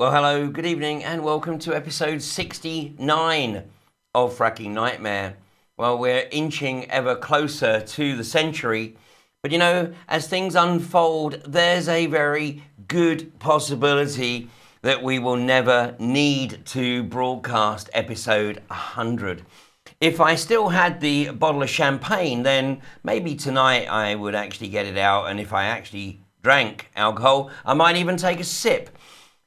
Well, hello, good evening, and welcome to episode 69 of Fracking Nightmare. Well, we're inching ever closer to the century, but you know, as things unfold, there's a very good possibility that we will never need to broadcast episode 100. If I still had the bottle of champagne, then maybe tonight I would actually get it out, and if I actually drank alcohol, I might even take a sip.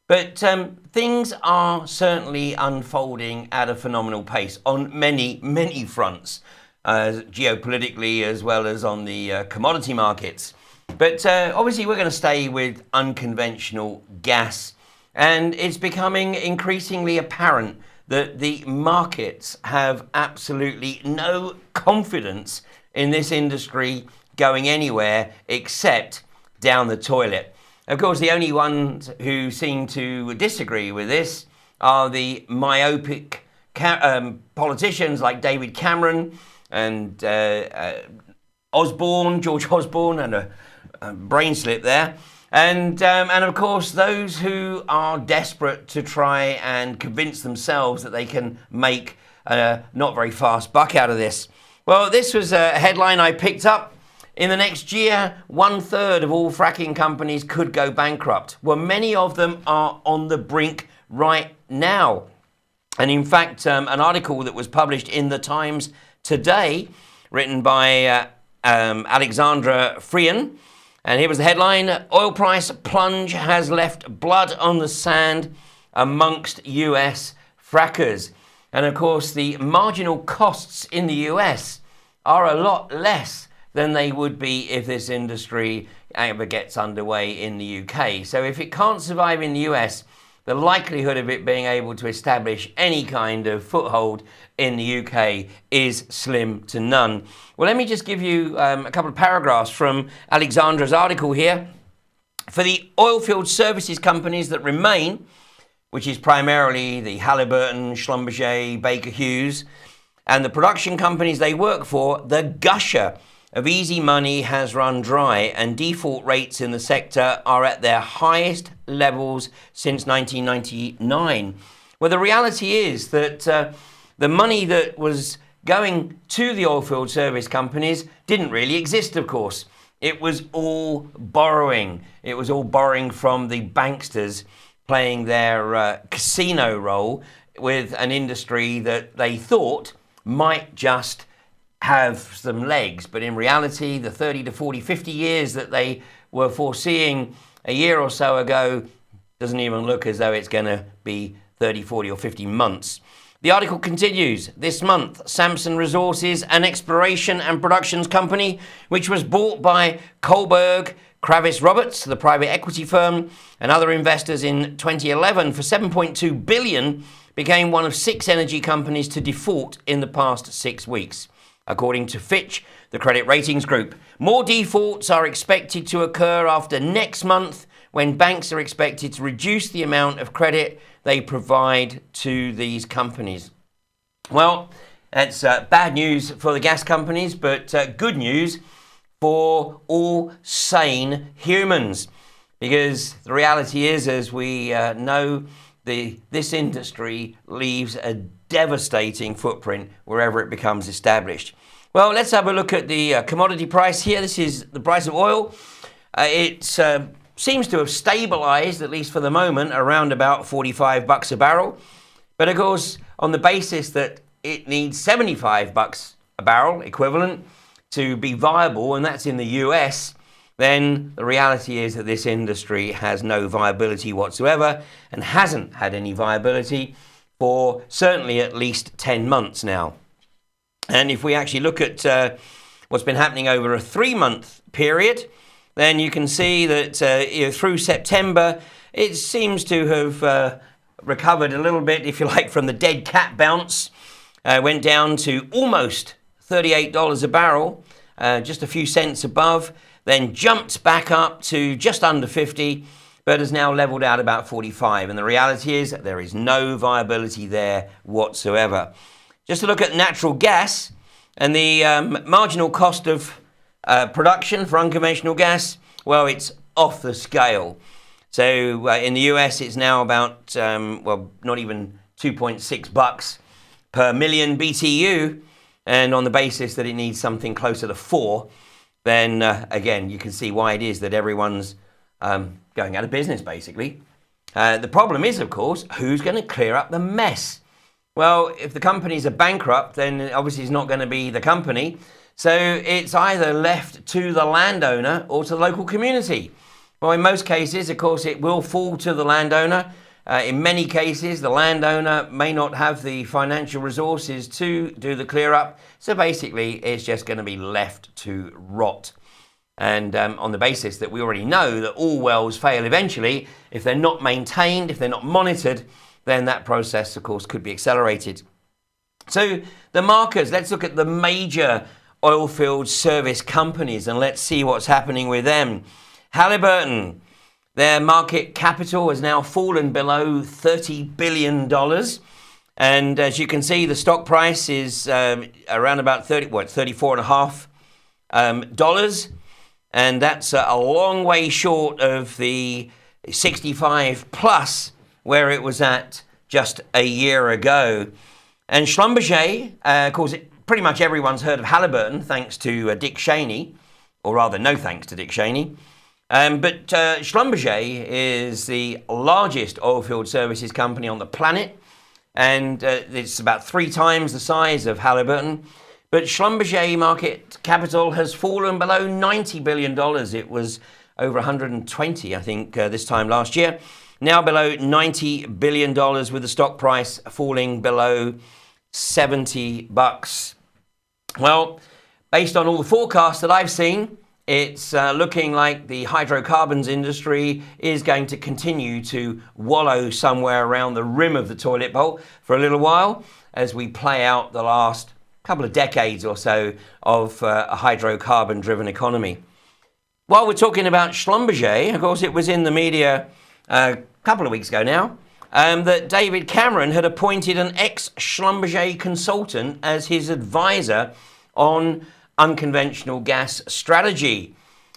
But things are certainly unfolding at a phenomenal pace on many fronts, geopolitically as well as on the commodity markets. But obviously we're going to stay with unconventional gas, and it's becoming increasingly apparent that the markets have absolutely no confidence in this industry going anywhere except down the toilet. Of course, the only ones who seem to disagree with this are the myopic politicians like David Cameron and George Osborne, and a brain slip there. And of course, those who are desperate to try and convince themselves that they can make a not very fast buck out of this. Well, this was a headline I picked up. In the next year, 1/3 of all fracking companies could go bankrupt. Well, many of them are on the brink right now. And in fact, an article that was published in the Times today, written by Alexandra Frian, and here was the headline: Oil price plunge has left blood on the sand amongst US frackers. And of course, the marginal costs in the US are a lot less than they would be if this industry ever gets underway in the UK. So if it can't survive in the US, the likelihood of it being able to establish any kind of foothold in the UK is slim to none. Well, let me just give you a couple of paragraphs from Alexandra's article here. For the oilfield services companies that remain, which is primarily the Halliburton, Schlumberger, Baker Hughes, and the production companies they work for, the gusher of easy money has run dry, and default rates in the sector are at their highest levels since 1999. Well, the reality is that the money that was going to the oilfield service companies didn't really exist, of course. It was all borrowing. It was all borrowing from the banksters playing their casino role with an industry that they thought might just have some legs, but in reality, the 30 to 40, 50 years that they were foreseeing a year or so ago doesn't even look as though it's going to be 30, 40 or 50 months. The article continues. This month, Samson Resources, an exploration and productions company, which was bought by Kohlberg Kravis Roberts, the private equity firm, and other investors in 2011 for $7.2 billion, became one of 6 energy companies to default in the past 6 weeks. According to Fitch, the credit ratings group, more defaults are expected to occur after next month, when banks are expected to reduce the amount of credit they provide to these companies. Well, that's bad news for the gas companies, but good news for all sane humans. Because the reality is, as we know, this industry leaves a devastating footprint wherever it becomes established. Well, let's have a look at the commodity price here. This is the price of oil. It seems to have stabilized, at least for the moment, around about $45 a barrel. But of course, on the basis that it needs $75 a barrel equivalent to be viable, and that's in the US, then the reality is that this industry has no viability whatsoever and hasn't had any viability for certainly at least 10 months now. And if we actually look at what's been happening over a 3-month period, then you can see that through September, it seems to have recovered a little bit, if you like, from the dead cat bounce. Went down to almost $38 a barrel, just a few cents above, then jumped back up to just under 50, but has now leveled out about 45. And the reality is that there is no viability there whatsoever. Just to look at natural gas and the marginal cost of production for unconventional gas, well, it's off the scale. So in the US, it's now about, well, not even $2.6 per million BTU. And on the basis that it needs something closer to 4, then again, you can see why it is that everyone's going out of business, basically. The problem is, of course, who's going to clear up the mess? Well, if the companies are bankrupt, then obviously it's not going to be the company. So it's either left to the landowner or to the local community. Well, in most cases, of course, it will fall to the landowner. In many cases, the landowner may not have the financial resources to do the clear up. So basically, it's just going to be left to rot. And on the basis that we already know that all wells fail eventually, if they're not maintained, if they're not monitored, then that process, of course, could be accelerated. So the markers, let's look at the major oilfield service companies and let's see what's happening with them. Halliburton, their market capital has now fallen below $30 billion. And as you can see, the stock price is around about $34.5. And that's a long way short of the 65 plus where it was at just a year ago. And Schlumberger, of course, pretty much everyone's heard of Halliburton thanks to Dick Cheney, or rather no thanks to Dick Cheney. But Schlumberger is the largest oilfield services company on the planet, and it's about 3 times the size of Halliburton. But Schlumberger market capital has fallen below $90 billion. It was over 120, I think, this time last year. Now below $90 billion with the stock price falling below $70. Well, based on all the forecasts that I've seen, it's looking like the hydrocarbons industry is going to continue to wallow somewhere around the rim of the toilet bowl for a little while as we play out the last couple of decades or so of a hydrocarbon-driven economy. While we're talking about Schlumberger, of course, it was in the media a couple of weeks ago now that David Cameron had appointed an ex-Schlumberger consultant as his advisor on unconventional gas strategy.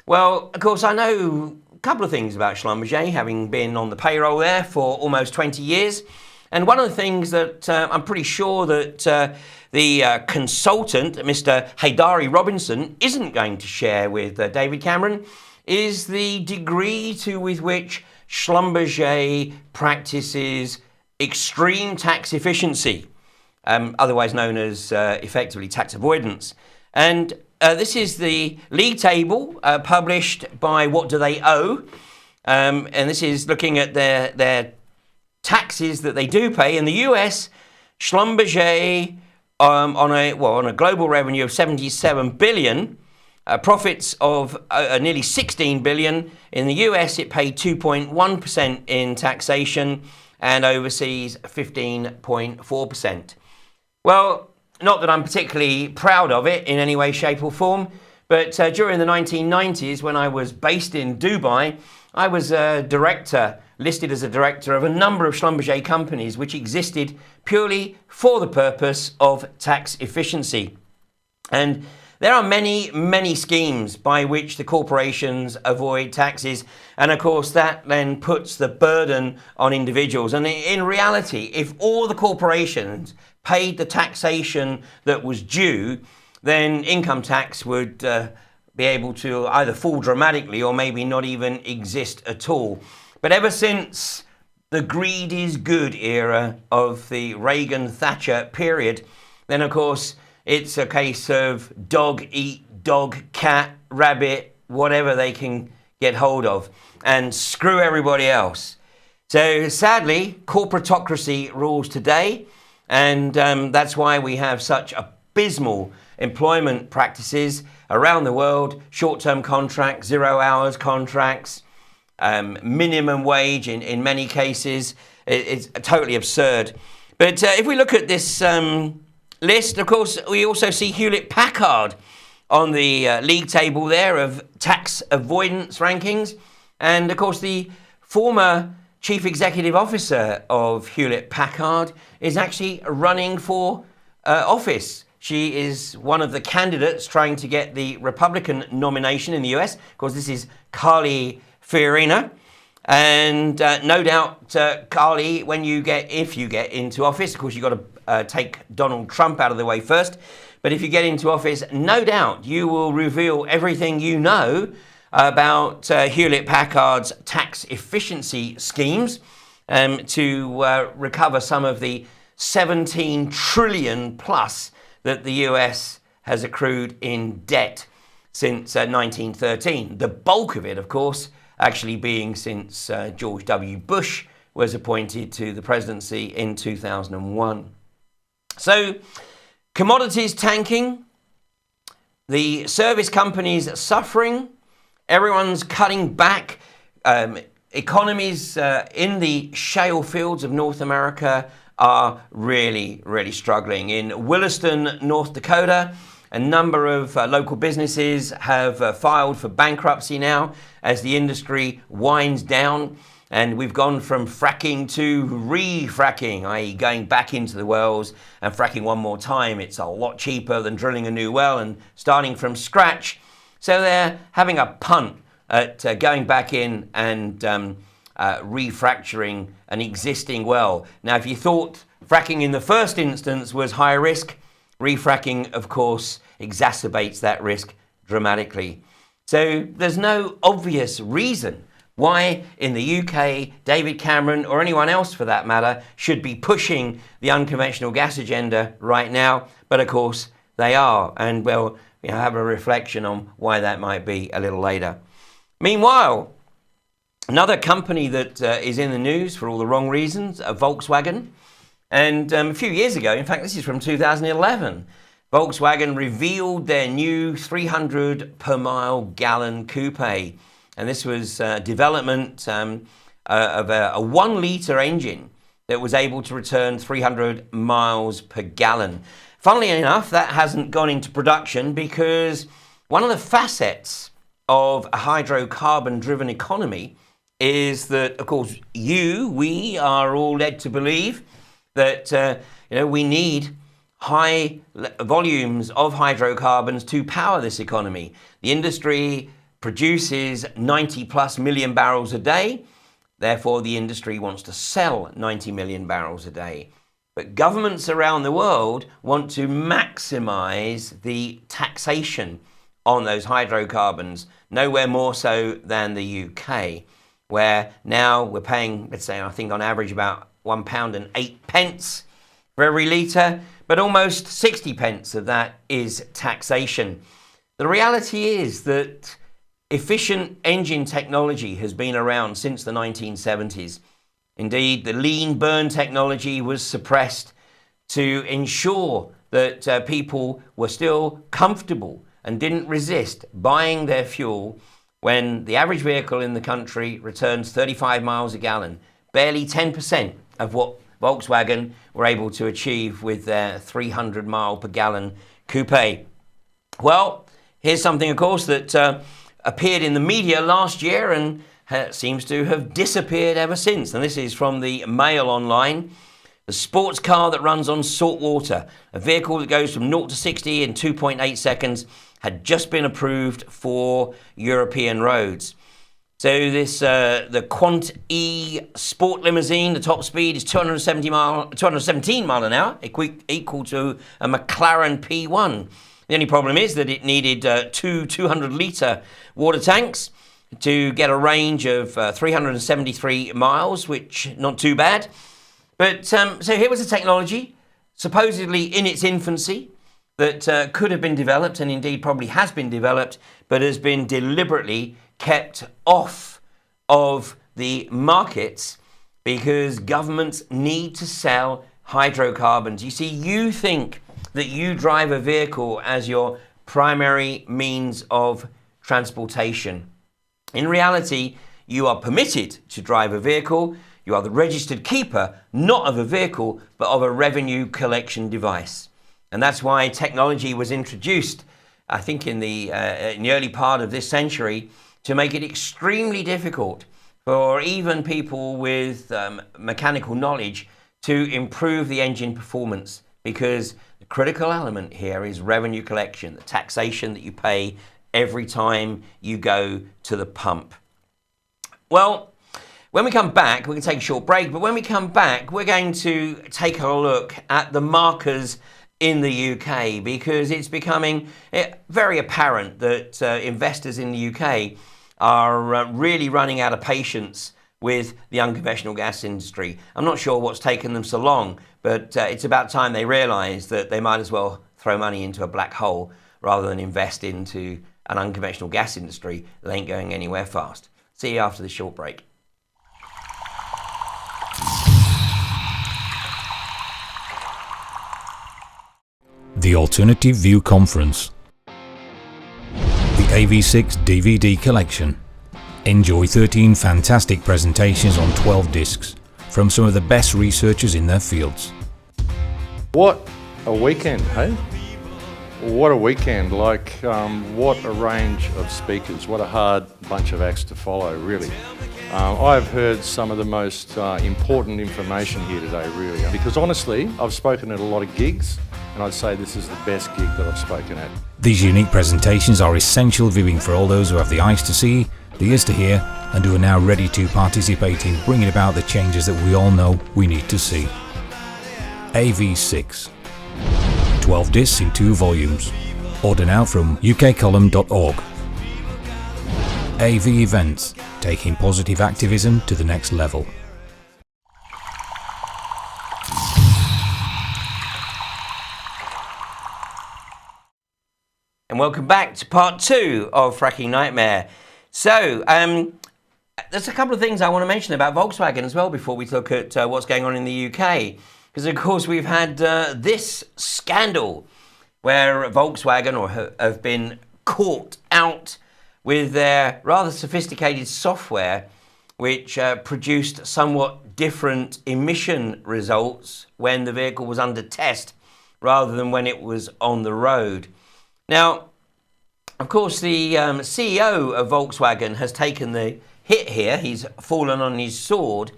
Well, of course, I know a couple of things about Schlumberger, having been on the payroll there for almost 20 years. And one of the things that I'm pretty sure that the consultant, Mr. Haydari Robinson, isn't going to share with David Cameron is the degree with which Schlumberger practices extreme tax efficiency, otherwise known as effectively tax avoidance. And this is the league table published by What Do They Owe? And this is looking at their taxes that they do pay. In the US, Schlumberger, on a global revenue of $77 billion, profits of nearly $16 billion. In the US, it paid 2.1% in taxation and overseas 15.4%. Well, not that I'm particularly proud of it in any way, shape or form, but during the 1990s when I was based in Dubai, I was a director, listed as a director of a number of Schlumberger companies which existed purely for the purpose of tax efficiency. And there are many, many schemes by which the corporations avoid taxes. And of course, that then puts the burden on individuals. And in reality, if all the corporations paid the taxation that was due, then income tax would be able to either fall dramatically or maybe not even exist at all. But ever since the greed is good era of the Reagan-Thatcher period, then of course it's a case of dog eat dog, cat, rabbit, whatever they can get hold of, and screw everybody else. So sadly, corporatocracy rules today, and that's why we have such abysmal employment practices around the world, short-term contracts, 0 hours contracts, minimum wage in many cases. It's totally absurd. But if we look at this list, of course, we also see Hewlett-Packard on the league table there of tax avoidance rankings. And of course, the former chief executive officer of Hewlett-Packard is actually running for office. She is one of the candidates trying to get the Republican nomination in the US. Of course, this is Carly Fiorina. And no doubt, Carly, if you get into office, of course, you've got to take Donald Trump out of the way first. But if you get into office, no doubt you will reveal everything you know about Hewlett-Packard's tax efficiency schemes to recover some of the 17 trillion plus that the US has accrued in debt since 1913. The bulk of it, of course, actually being since George W. Bush was appointed to the presidency in 2001. So, commodities tanking, the service companies suffering, everyone's cutting back. Economies in the shale fields of North America are really, really struggling. In Williston, North Dakota, a number of local businesses have filed for bankruptcy now as the industry winds down. And we've gone from fracking to re-fracking, i.e. going back into the wells and fracking one more time. It's a lot cheaper than drilling a new well and starting from scratch. So they're having a punt at going back in and refracturing an existing well. Now, if you thought fracking in the first instance was high risk, refracking, of course, exacerbates that risk dramatically. So there's no obvious reason why in the UK, David Cameron, or anyone else for that matter, should be pushing the unconventional gas agenda right now. But of course, they are. And we'll have a reflection on why that might be a little later. Meanwhile, another company that is in the news for all the wrong reasons, Volkswagen. And a few years ago, in fact, this is from 2011, Volkswagen revealed their new 300 per mile gallon coupe. And this was development of a 1 litre engine that was able to return 300 miles per gallon. Funnily enough, that hasn't gone into production because one of the facets of a hydrocarbon-driven economy is that, of course, we are all led to believe that we need high volumes of hydrocarbons to power this economy. The industry produces 90 plus million barrels a day. Therefore, the industry wants to sell 90 million barrels a day. But governments around the world want to maximize the taxation on those hydrocarbons, nowhere more so than the UK, where now we're paying, let's say, I think on average about £1.08 for every litre, but almost 60 pence of that is taxation. The reality is that efficient engine technology has been around since the 1970s. Indeed, the lean burn technology was suppressed to ensure that people were still comfortable and didn't resist buying their fuel when the average vehicle in the country returns 35 miles a gallon, barely 10% of what Volkswagen were able to achieve with their 300 mile per gallon coupe. Well, here's something, of course, that appeared in the media last year and seems to have disappeared ever since. And this is from the Mail Online. The sports car that runs on salt water, a vehicle that goes from 0 to 60 in 2.8 seconds, had just been approved for European roads. So this, the Quant E Sport Limousine, the top speed is 217 mile an hour, equal to a McLaren P1. The only problem is that it needed two 200-litre water tanks to get a range of 373 miles, which not too bad. But so here was a technology, supposedly in its infancy, that could have been developed, and indeed probably has been developed, but has been deliberately kept off of the markets because governments need to sell hydrocarbons. You see, you think that you drive a vehicle as your primary means of transportation. In reality, you are permitted to drive a vehicle. You are the registered keeper, not of a vehicle, but of a revenue collection device. And that's why technology was introduced, I think, in the early part of this century to make it extremely difficult for even people with mechanical knowledge to improve the engine performance, because the critical element here is revenue collection, the taxation that you pay every time you go to the pump. Well, When we come back, we can take a short break, but when we come back, we're going to take a look at the markers in the UK, because it's becoming very apparent that investors in the UK are really running out of patience with the unconventional gas industry. I'm not sure what's taken them so long, but it's about time they realise that they might as well throw money into a black hole rather than invest into an unconventional gas industry that ain't going anywhere fast. See you after this short break. The Alternative View Conference. The AV6 DVD collection. Enjoy 13 fantastic presentations on 12 discs from some of the best researchers in their fields. What a weekend, hey? What a weekend, what a range of speakers, what a hard bunch of acts to follow, really. I've heard some of the most important information here today, really, because honestly, I've spoken at a lot of gigs, and I'd say this is the best gig that I've spoken at. These unique presentations are essential viewing for all those who have the eyes to see, the ears to hear, and who are now ready to participate in bringing about the changes that we all know we need to see. AV6. 12 discs in 2 volumes. Order now from ukcolumn.org. AV Events, taking positive activism to the next level. And welcome back to part 2 of Fracking Nightmare. So, there's a couple of things I want to mention about Volkswagen as well before we look at what's going on in the UK. Because, of course, we've had this scandal where Volkswagen have been caught out with their rather sophisticated software, which produced somewhat different emission results when the vehicle was under test rather than when it was on the road. Now, of course, the CEO of Volkswagen has taken the hit here. He's fallen on his sword.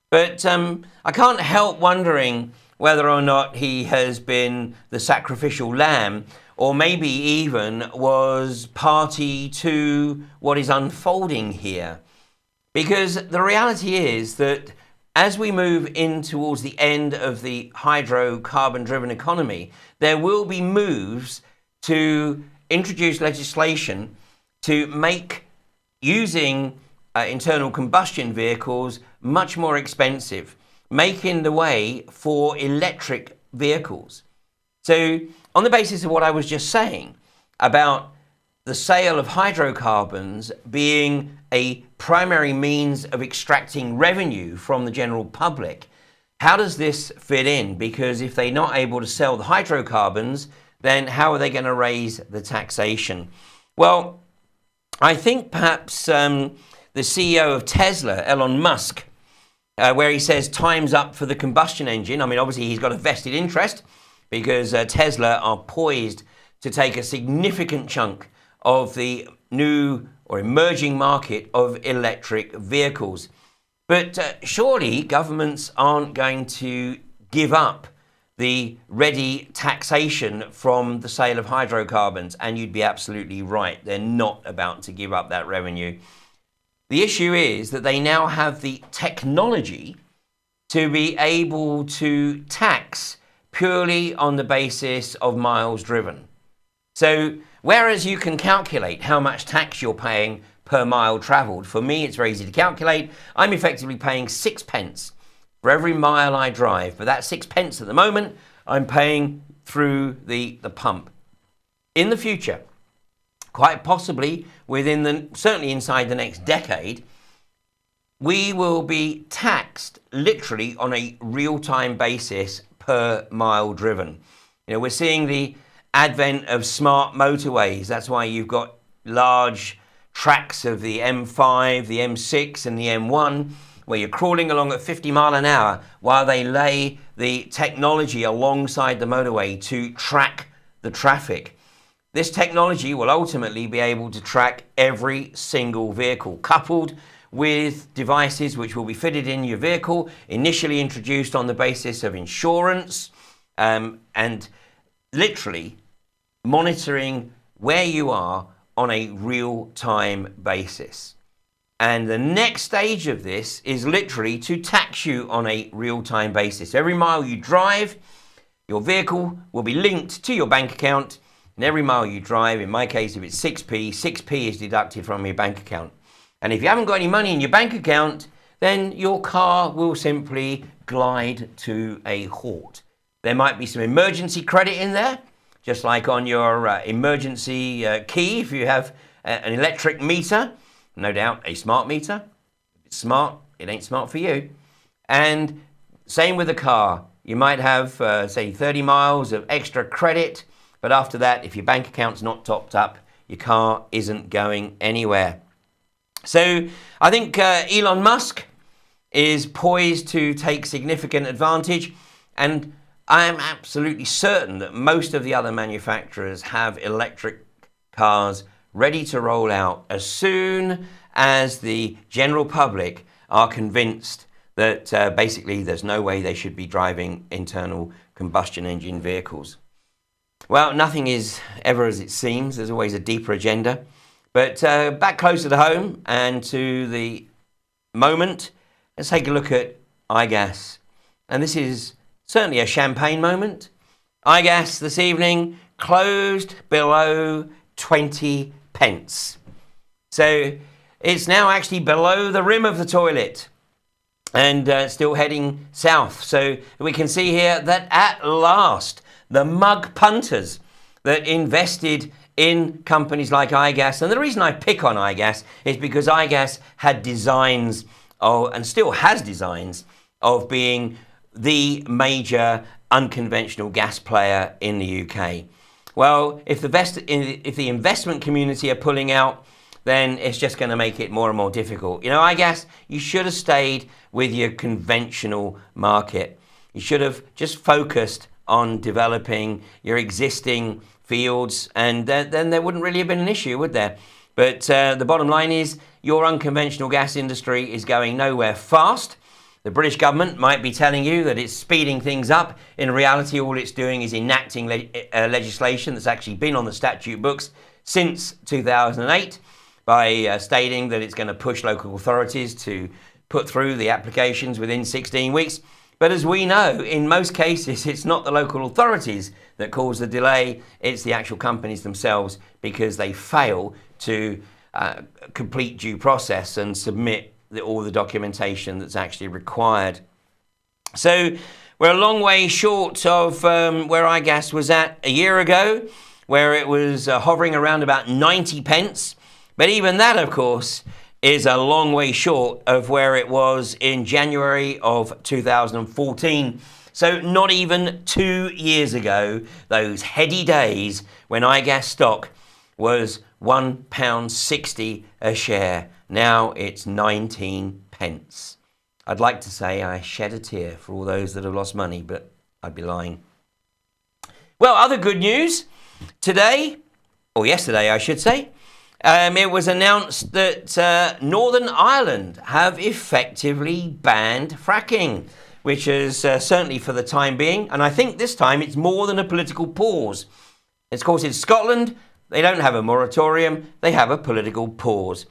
But I can't help wondering whether or not he has been the sacrificial lamb, or maybe even was party to what is unfolding here. Because the reality is that as we move in towards the end of the hydrocarbon-driven economy, there will be moves to introduce legislation to make using internal combustion vehicles much more expensive, making the way for electric vehicles. So on the basis of what I was just saying about the sale of hydrocarbons being a primary means of extracting revenue from the general public, how does this fit in? Because if they're not able to sell the hydrocarbons, then how are they going to raise the taxation? Well, I think perhaps the CEO of Tesla, Elon Musk, where he says time's up for the combustion engine. I mean, obviously he's got a vested interest because Tesla are poised to take a significant chunk of the new or emerging market of electric vehicles. But surely governments aren't going to give up the ready taxation from the sale of hydrocarbons, and you'd be absolutely right. They're not about to give up that revenue. The issue is that they now have the technology to be able to tax purely on the basis of miles driven. So whereas you can calculate how much tax you're paying per mile travelled, for me it's very easy to calculate. I'm effectively paying 6 pence for every mile I drive, but that 6 pence at the moment I'm paying through the pump. In the future, quite possibly certainly inside the next decade, we will be taxed literally on a real-time basis per mile driven. You know, we're seeing the advent of smart motorways. That's why you've got large tracks of the M5, the M6 and the M1, where you're crawling along at 50 mile an hour while they lay the technology alongside the motorway to track the traffic. This technology will ultimately be able to track every single vehicle, coupled with devices which will be fitted in your vehicle, initially introduced on the basis of insurance, and literally monitoring where you are on a real-time basis. And the next stage of this is literally to tax you on a real-time basis. Every mile you drive, your vehicle will be linked to your bank account. And every mile you drive, in my case, if it's 6p is deducted from your bank account. And if you haven't got any money in your bank account, then your car will simply glide to a halt. There might be some emergency credit in there, just like on your emergency key if you have an electric meter. No doubt a smart meter. If it's smart, it ain't smart for you. And same with the car. You might have, say, 30 miles of extra credit, but after that, if your bank account's not topped up, your car isn't going anywhere. So I think Elon Musk is poised to take significant advantage, and I am absolutely certain that most of the other manufacturers have electric cars ready to roll out as soon as the general public are convinced that basically there's no way they should be driving internal combustion engine vehicles. Well, nothing is ever as it seems. There's always a deeper agenda. But back closer to home and to the moment, let's take a look at iGas. And this is certainly a champagne moment. iGas this evening closed below 20 pence. So it's now actually below the rim of the toilet and still heading south. So we can see here that at last the mug punters that invested in companies like iGas, and the reason I pick on iGas is because iGas had designs and still has designs of being the major unconventional gas player in the UK. Well, if the investment community are pulling out, then it's just going to make it more and more difficult. You know, iGas, you should have stayed with your conventional market. You should have just focused on developing your existing fields, and then there wouldn't really have been an issue, would there? But the bottom line is your unconventional gas industry is going nowhere fast. The British government might be telling you that it's speeding things up. In reality, all it's doing is enacting legislation that's actually been on the statute books since 2008 by stating that it's going to push local authorities to put through the applications within 16 weeks. But as we know, in most cases, it's not the local authorities that cause the delay, it's the actual companies themselves, because they fail to complete due process and submit all the documentation that's actually required. So we're a long way short of where iGas was at a year ago, where it was hovering around about 90 pence. But even that, of course, is a long way short of where it was in January of 2014. So not even 2 years ago, those heady days when iGas stock was £1.60 a share. Now it's 19 pence. I'd like to say I shed a tear for all those that have lost money, but I'd be lying. Well, other good news. Today, or yesterday I should say, it was announced that Northern Ireland have effectively banned fracking, which is certainly for the time being, and I think this time it's more than a political pause. Of course, in Scotland, they don't have a moratorium, they have a political pause.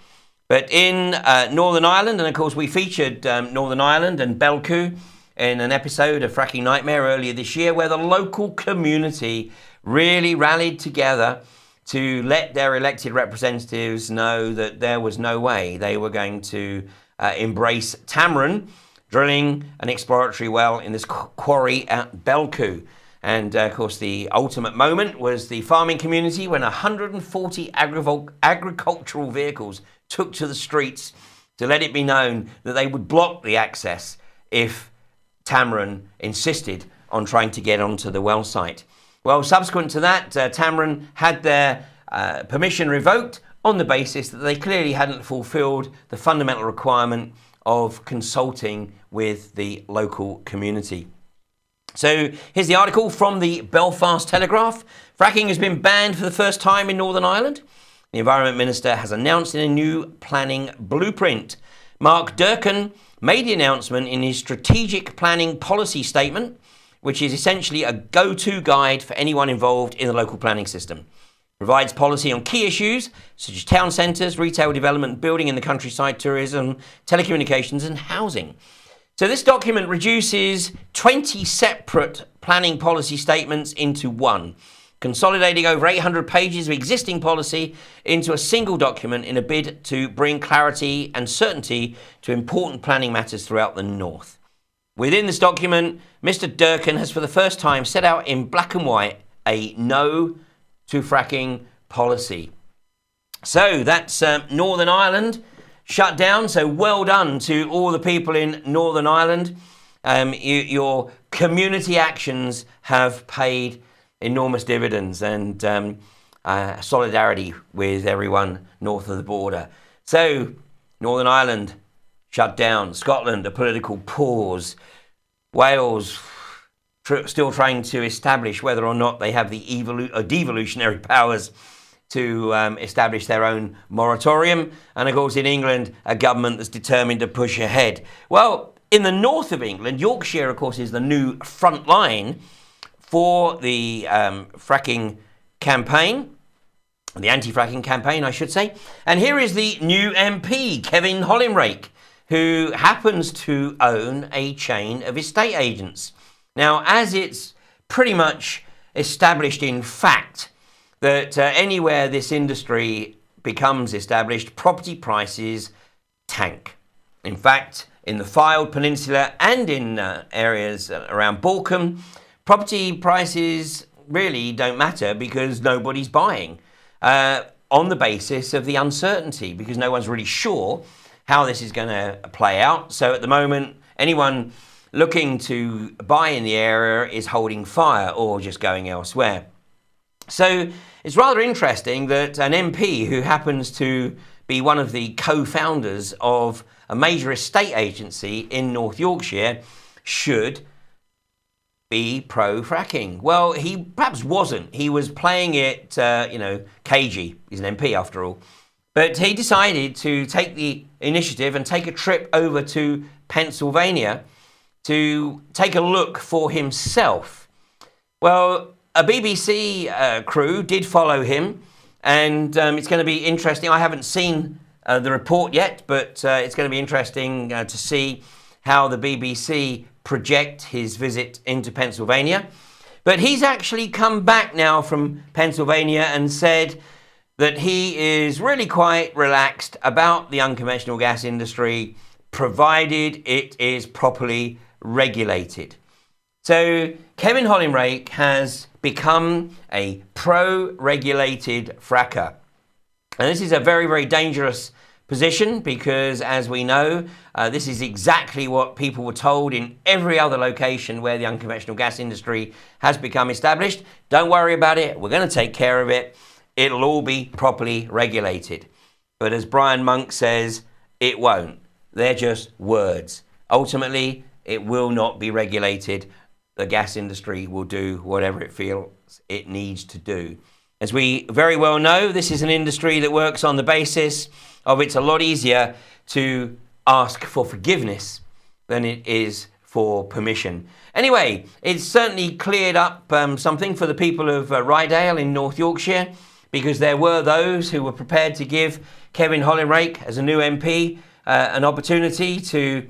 But in Northern Ireland, and of course we featured Northern Ireland and Belcoo in an episode of Fracking Nightmare earlier this year, where the local community really rallied together to let their elected representatives know that there was no way they were going to embrace Tamron drilling an exploratory well in this quarry at Belcoo. And of course the ultimate moment was the farming community when 140 agricultural vehicles took to the streets to let it be known that they would block the access if Tamron insisted on trying to get onto the well site. Well, subsequent to that, Tamron had their permission revoked on the basis that they clearly hadn't fulfilled the fundamental requirement of consulting with the local community. So here's the article from the Belfast Telegraph. Fracking has been banned for the first time in Northern Ireland. The Environment Minister has announced in a new planning blueprint. Mark Durkan made the announcement in his strategic planning policy statement, which is essentially a go-to guide for anyone involved in the local planning system. provides policy on key issues such as town centres, retail development, building in the countryside, tourism, telecommunications and housing. So this document reduces 20 separate planning policy statements into one, consolidating over 800 pages of existing policy into a single document in a bid to bring clarity and certainty to important planning matters throughout the North. Within this document, Mr. Durkan has for the first time set out in black and white a no to fracking policy. So that's Northern Ireland shut down. So well done to all the people in Northern Ireland. Your community actions have paid enormous dividends and solidarity with everyone north of the border. So Northern Ireland shut down. Scotland, a political pause. Wales still trying to establish whether or not they have the devolutionary powers to establish their own moratorium. And of course in England, a government that's determined to push ahead. Well, in the north of England, Yorkshire, of course, is the new front line for the fracking campaign, the anti-fracking campaign, I should say. And here is the new MP, Kevin Hollinrake, who happens to own a chain of estate agents. Now, as it's pretty much established in fact that anywhere this industry becomes established, property prices tank. In fact, in the Fylde Peninsula and in areas around Borkum, property prices really don't matter because nobody's buying on the basis of the uncertainty, because no one's really sure how this is going to play out. So at the moment, anyone looking to buy in the area is holding fire or just going elsewhere. So it's rather interesting that an MP who happens to be one of the co-founders of a major estate agency in North Yorkshire should be pro-fracking. Well, he perhaps wasn't. He was playing it, cagey. He's an MP after all. But he decided to take the initiative and take a trip over to Pennsylvania to take a look for himself. Well, a BBC crew did follow him, and it's going to be interesting. I haven't seen the report yet, but it's going to be interesting to see how the BBC project his visit into Pennsylvania. But he's actually come back now from Pennsylvania and said that he is really quite relaxed about the unconventional gas industry, provided it is properly regulated. So Kevin Hollinrake has become a pro-regulated fracker. And this is a very, very dangerous position because, as we know, this is exactly what people were told in every other location where the unconventional gas industry has become established. Don't worry about it. We're going to take care of it. It'll all be properly regulated. But as Brian Monk says, it won't. They're just words. Ultimately, it will not be regulated. The gas industry will do whatever it feels it needs to do. As we very well know, this is an industry that works on the basis of it's a lot easier to ask for forgiveness than it is for permission. Anyway, it's certainly cleared up something for the people of Rydale in North Yorkshire, because there were those who were prepared to give Kevin Hollinrake, as a new MP, an opportunity to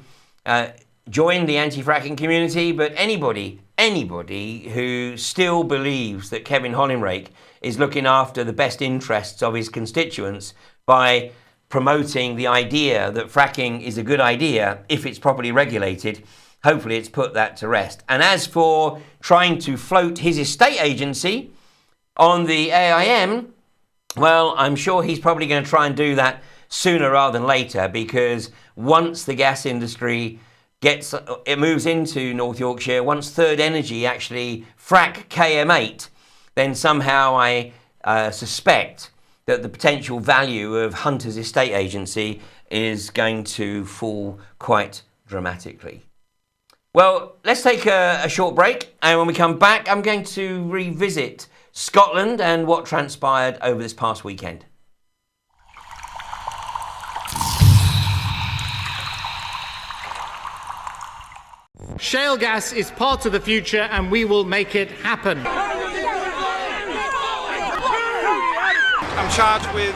join the anti-fracking community. But anybody who still believes that Kevin Hollinrake is looking after the best interests of his constituents by promoting the idea that fracking is a good idea if it's properly regulated, hopefully it's put that to rest. And as for trying to float his estate agency on the AIM, well, I'm sure he's probably going to try and do that sooner rather than later, because once the gas industry moves into North Yorkshire, once Third Energy actually frack KM8, then somehow I suspect that the potential value of Hunter's estate agency is going to fall quite dramatically. Well, let's take a short break, and when we come back, I'm going to revisit Scotland and what transpired over this past weekend. Shale gas is part of the future, and we will make it happen. charged with,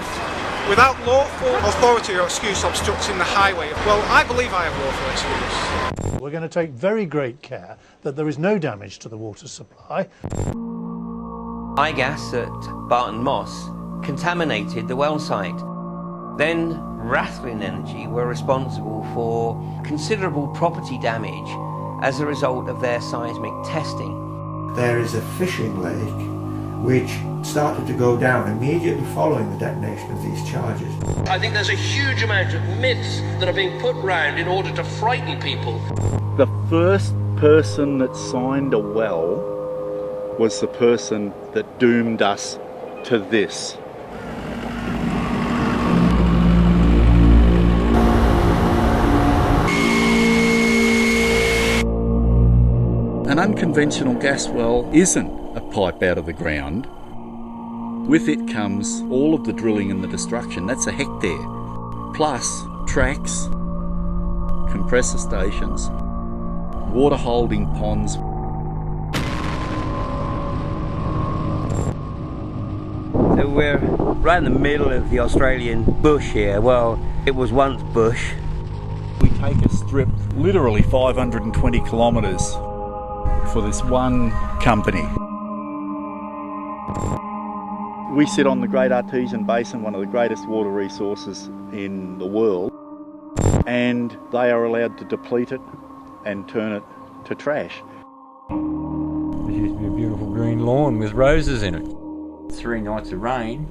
without lawful authority or excuse, obstructing the highway. Well, I believe I have lawful excuse. We're going to take very great care that there is no damage to the water supply. iGas at Barton Moss contaminated the well site. Then Rathline Energy were responsible for considerable property damage as a result of their seismic testing. There is a fishing lake which started to go down immediately following the detonation of these charges. I think there's a huge amount of myths that are being put round in order to frighten people. The first person that signed a well was the person that doomed us to this. An unconventional gas well isn't a pipe out of the ground. With it comes all of the drilling and the destruction. That's a hectare. Plus tracks, compressor stations, water holding ponds. So we're right in the middle of the Australian bush here. Well, it was once bush. We take a strip literally 520 kilometres for this one company. We sit on the Great Artesian Basin, one of the greatest water resources in the world, and they are allowed to deplete it and turn it to trash. There used to be a beautiful green lawn with roses in it. 3 nights of rain,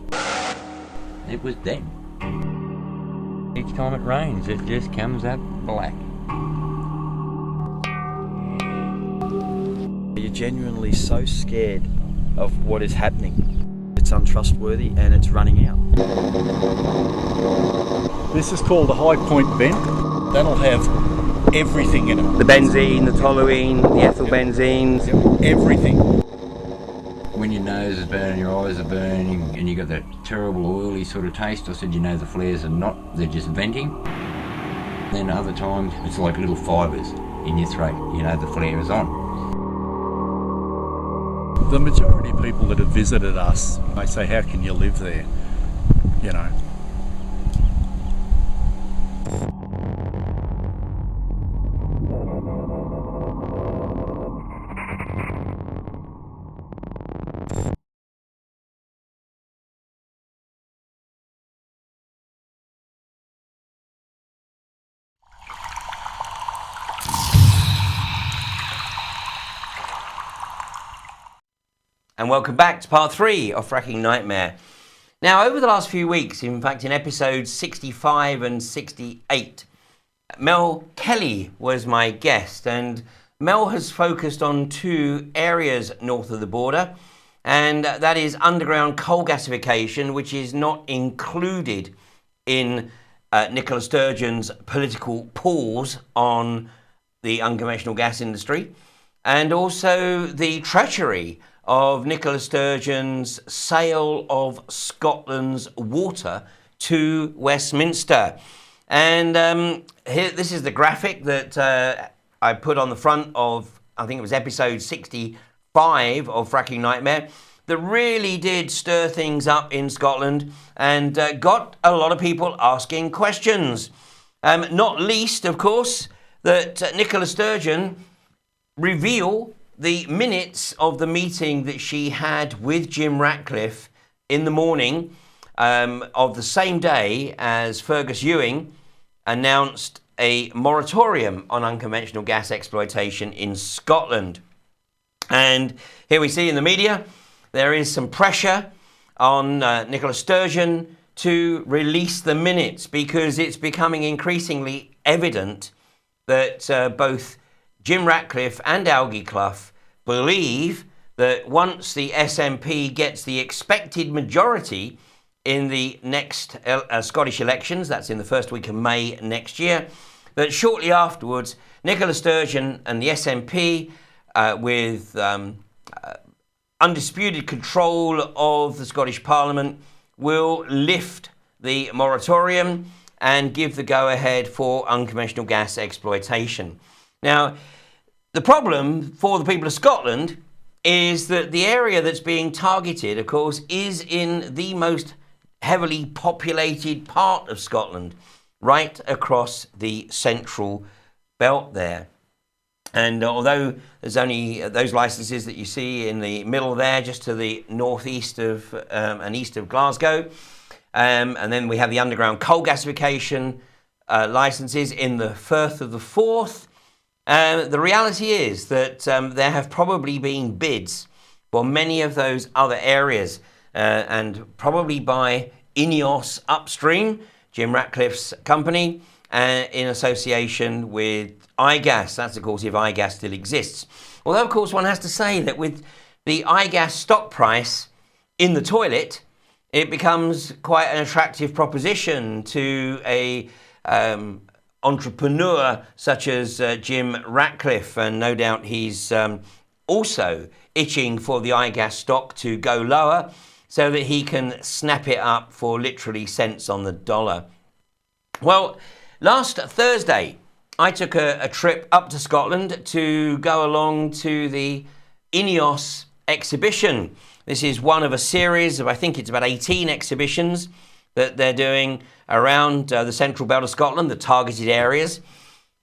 it was dead. Each time it rains, it just comes up black. You're genuinely so scared of what is happening. It's untrustworthy and it's running out. This is called a high point vent. That'll have everything in it. The benzene, the toluene, the ethyl benzenes. Everything. When your nose is burning, your eyes are burning, and you got that terrible oily sort of taste, I said, you know, the flares are not, they're just venting. Then other times, it's like little fibres in your throat, you know, the flare is on. The majority of people that have visited us, they say, how can you live there? You know. And welcome back to part 3 of Fracking Nightmare. Now, over the last few weeks, in fact in episodes 65 and 68, Mel Kelly was my guest, and Mel has focused on 2 areas north of the border, and that is underground coal gasification, which is not included in Nicola Sturgeon's political pause on the unconventional gas industry, and also the treachery of Nicola Sturgeon's sale of Scotland's water to Westminster. And here, this is the graphic that I put on the front of, I think it was episode 65 of Fracking Nightmare, that really did stir things up in Scotland and got a lot of people asking questions. Not least, of course, that Nicola Sturgeon reveal the minutes of the meeting that she had with Jim Ratcliffe in the morning of the same day as Fergus Ewing announced a moratorium on unconventional gas exploitation in Scotland. And here we see in the media there is some pressure on Nicola Sturgeon to release the minutes, because it's becoming increasingly evident that both Jim Ratcliffe and Algie Clough believe that once the SNP gets the expected majority in the next Scottish elections, that's in the first week of May next year, that shortly afterwards, Nicola Sturgeon and the SNP, with undisputed control of the Scottish Parliament, will lift the moratorium and give the go-ahead for unconventional gas exploitation. Now, the problem for the people of Scotland is that the area that's being targeted, of course, is in the most heavily populated part of Scotland, right across the central belt there. And although there's only those licenses that you see in the middle there, just to the northeast of and east of Glasgow, and then we have the underground coal gasification licenses in the Firth of the Forth. The reality is that there have probably been bids for many of those other areas, and probably by INEOS upstream, Jim Ratcliffe's company, in association with iGas. That's, of course, if iGas still exists. Although, of course, one has to say that with the iGas stock price in the toilet, it becomes quite an attractive proposition to a entrepreneur such as Jim Ratcliffe, and no doubt he's also itching for the iGas stock to go lower so that he can snap it up for literally cents on the dollar. Well, last Thursday, I took a trip up to Scotland to go along to the INEOS exhibition. This is one of a series of, I think it's about 18 exhibitions that they're doing around the central belt of Scotland, the targeted areas.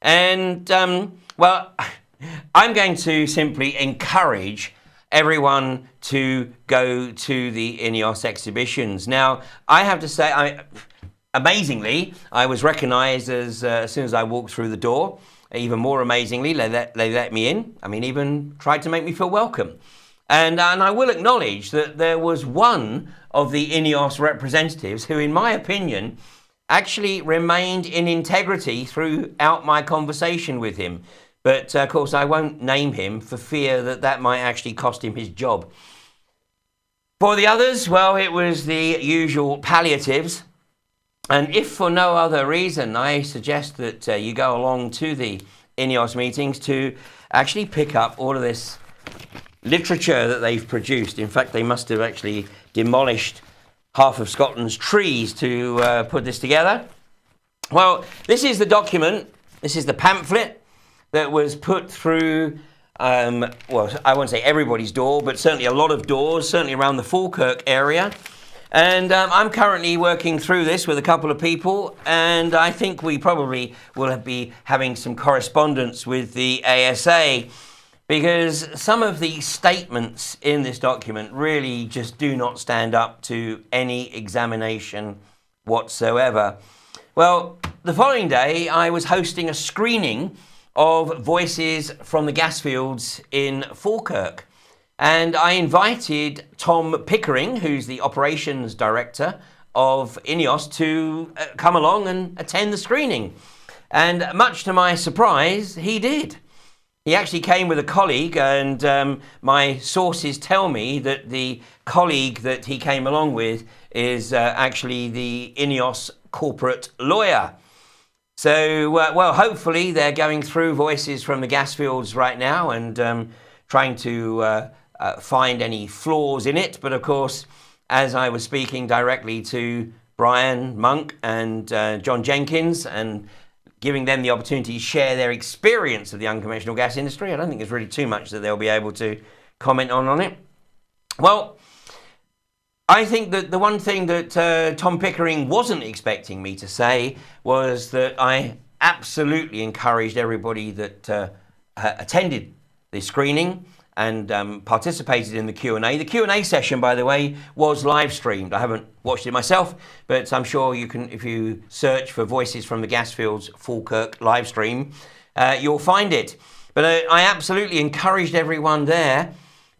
And, well, I'm going to simply encourage everyone to go to the INEOS exhibitions. Now, I have to say, amazingly, I was recognised as soon as I walked through the door. Even more amazingly, they let me in. I mean, even tried to make me feel welcome. And I will acknowledge that there was one of the INEOS representatives who, in my opinion, actually remained in integrity throughout my conversation with him. But, of course, I won't name him for fear that that might actually cost him his job. For the others, well, it was the usual palliatives. And if for no other reason, I suggest that you go along to the INEOS meetings to actually pick up all of this literature that they've produced. In fact, they must have actually demolished half of Scotland's trees to put this together. Well, this is the document, this is the pamphlet that was put through, well, I won't say everybody's door, but certainly a lot of doors, certainly around the Falkirk area. And I'm currently working through this with a couple of people, and I think we probably will be having some correspondence with the ASA, because some of the statements in this document really just do not stand up to any examination whatsoever. Well, the following day, I was hosting a screening of Voices from the Gas Fields in Falkirk. And I invited Tom Pickering, who's the operations director of INEOS, to come along and attend the screening. And much to my surprise, he did. He actually came with a colleague, and my sources tell me that the colleague that he came along with is actually the INEOS corporate lawyer. So, well, hopefully they're going through Voices from the Gas Fields right now and trying to find any flaws in it. But of course, as I was speaking directly to Brian Monk and John Jenkins and giving them the opportunity to share their experience of the unconventional gas industry, I don't think there's really too much that they'll be able to comment on it. Well, I think that the one thing that Tom Pickering wasn't expecting me to say was that I absolutely encouraged everybody that attended the screening and participated in the Q&A. The Q&A session, by the way, was live streamed. I haven't watched it myself, but I'm sure you can, if you search for Voices from the Gas Fields Falkirk live stream, you'll find it. But I absolutely encouraged everyone there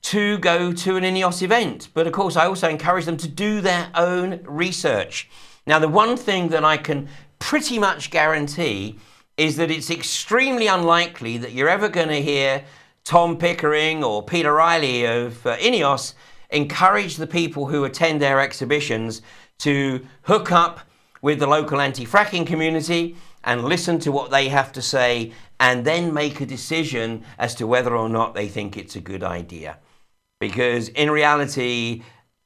to go to an INEOS event. But of course, I also encouraged them to do their own research. Now, the one thing that I can pretty much guarantee is that it's extremely unlikely that you're ever going to hear Tom Pickering or Peter Riley of INEOS encourage the people who attend their exhibitions to hook up with the local anti-fracking community and listen to what they have to say and then make a decision as to whether or not they think it's a good idea. Because in reality,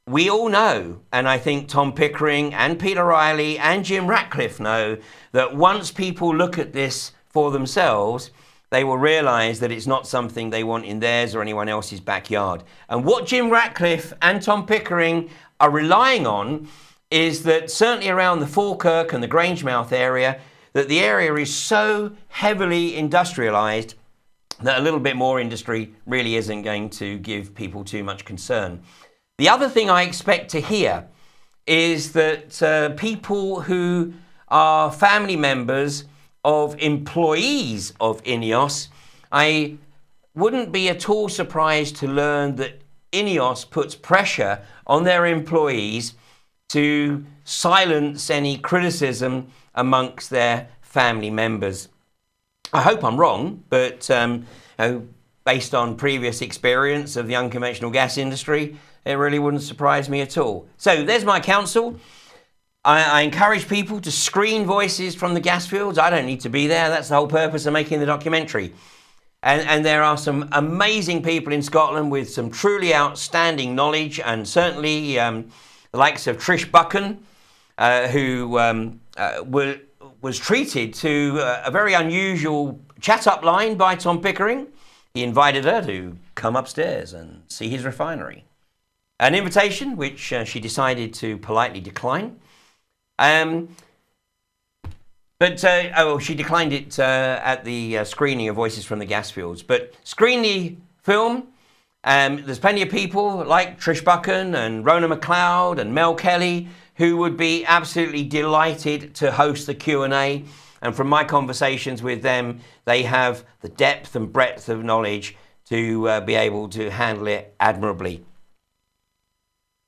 we all know, and I think Tom Pickering and Peter Riley and Jim Ratcliffe know, that once people look at this for themselves, they will realise that it's not something they want in theirs or anyone else's backyard. And what Jim Ratcliffe and Tom Pickering are relying on is that certainly around the Falkirk and the Grangemouth area, that the area is so heavily industrialised that a little bit more industry really isn't going to give people too much concern. The other thing I expect to hear is that people who are family members of employees of INEOS, I wouldn't be at all surprised to learn that INEOS puts pressure on their employees to silence any criticism amongst their family members. I hope I'm wrong, but based on previous experience of the unconventional gas industry, it really wouldn't surprise me at all. So there's my counsel. I encourage people to screen voices from the gas fields. I don't need to be there. That's the whole purpose of making the documentary. And there are some amazing people in Scotland with some truly outstanding knowledge, and certainly the likes of Trish Buchan, who was treated to a very unusual chat-up line by Tom Pickering. He invited her to come upstairs and see his refinery. An invitation which she decided to politely decline. She declined it at the screening of Voices from the Gas Fields. But screen the film. There's plenty of people like Trish Buchan and Rona McLeod and Mel Kelly who would be absolutely delighted to host the Q&A. And from my conversations with them, they have the depth and breadth of knowledge to be able to handle it admirably.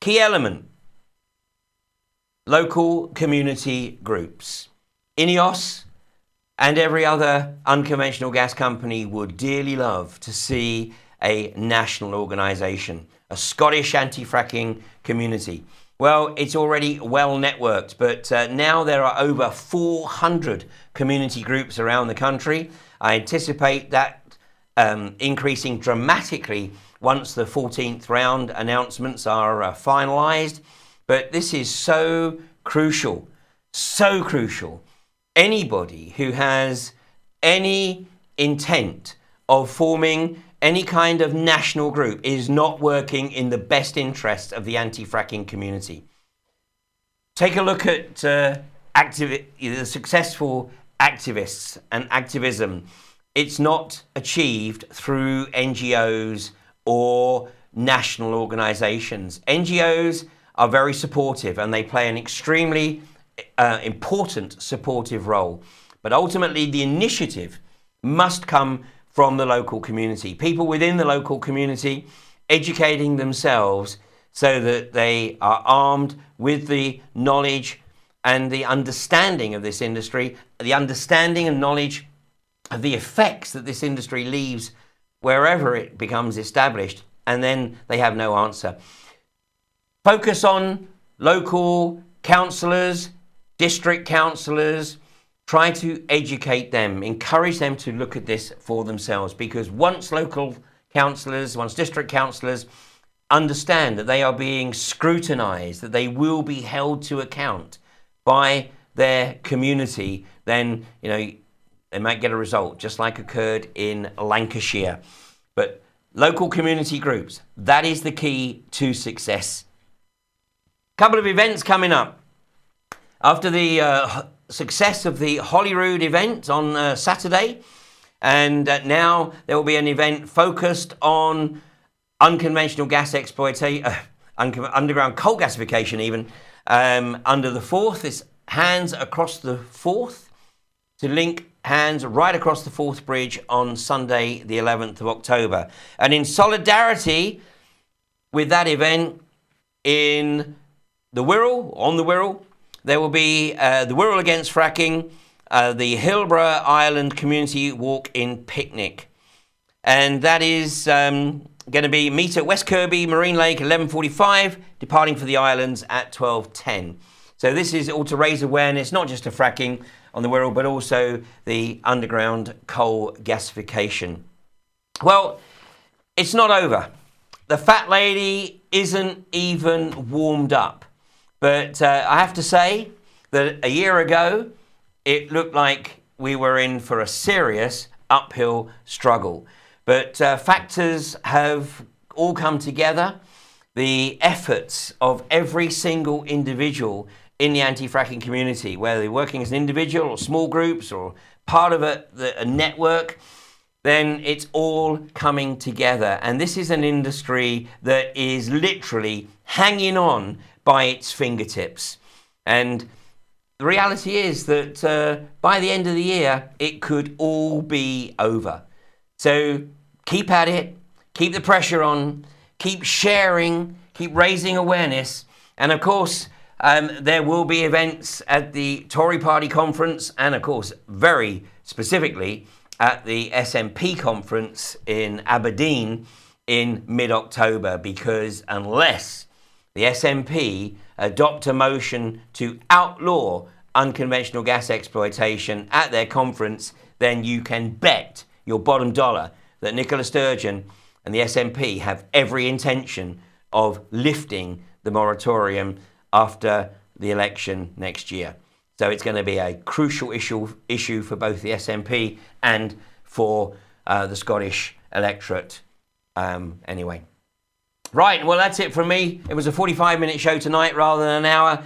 Key element: local community groups. INEOS and every other unconventional gas company would dearly love to see a national organisation, a Scottish anti-fracking community. Well, it's already well networked, but now there are over 400 community groups around the country. I anticipate that increasing dramatically once the 14th round announcements are finalised. But this is so crucial, so crucial. Anybody who has any intent of forming any kind of national group is not working in the best interest of the anti-fracking community. Take a look at the successful activists and activism. It's not achieved through NGOs or national organisations. NGOs are very supportive and they play an extremely important supportive role. But ultimately the initiative must come from the local community. People within the local community educating themselves so that they are armed with the knowledge and the understanding of this industry, the understanding and knowledge of the effects that this industry leaves wherever it becomes established, and then they have no answer. Focus on local councillors, district councillors. Try to educate them, encourage them to look at this for themselves, because once local councillors, once district councillors understand that they are being scrutinised, that they will be held to account by their community, then they might get a result, just like occurred in Lancashire. But local community groups, that is the key to success. Couple of events coming up. After the success of the Holyrood event on Saturday, and now there will be an event focused on unconventional gas exploitation, underground coal gasification even, under the Forth. It's Hands Across the Forth, to link hands right across the Forth Bridge on Sunday the 11th of October. And in solidarity with that event, in the Wirral, on the Wirral, there will be the Wirral Against Fracking, the Hillborough Island Community Walk-in Picnic. And that is going to be meet at West Kirby, Marine Lake, 11:45, departing for the islands at 12:10. So this is all to raise awareness, not just of fracking on the Wirral, but also the underground coal gasification. Well, it's not over. The fat lady isn't even warmed up. But I have to say that a year ago, it looked like we were in for a serious uphill struggle. But factors have all come together. the efforts of every single individual in the anti-fracking community, whether they're working as an individual or small groups or part of a network, then it's all coming together. And this is an industry that is literally hanging on by its fingertips. And the reality is that by the end of the year, it could all be over. So keep at it, keep the pressure on, keep sharing, keep raising awareness. And of course, there will be events at the Tory Party conference and of course, very specifically at the SNP conference in Aberdeen in mid-October, because unless the SNP adopt a motion to outlaw unconventional gas exploitation at their conference, then you can bet your bottom dollar that Nicola Sturgeon and the SNP have every intention of lifting the moratorium after the election next year. So it's going to be a crucial issue for both the SNP and for the Scottish electorate anyway. Right, well, that's it from me. It was a 45-minute show tonight rather than an hour.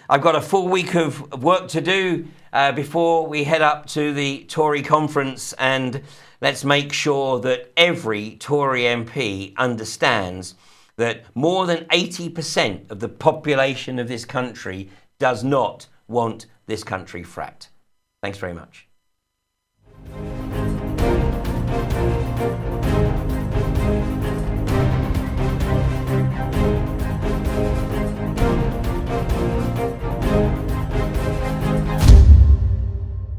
I've got a full week of work to do before we head up to the Tory conference, and let's make sure that every Tory MP understands that more than 80% of the population of this country does not want this country fracked. Thanks very much.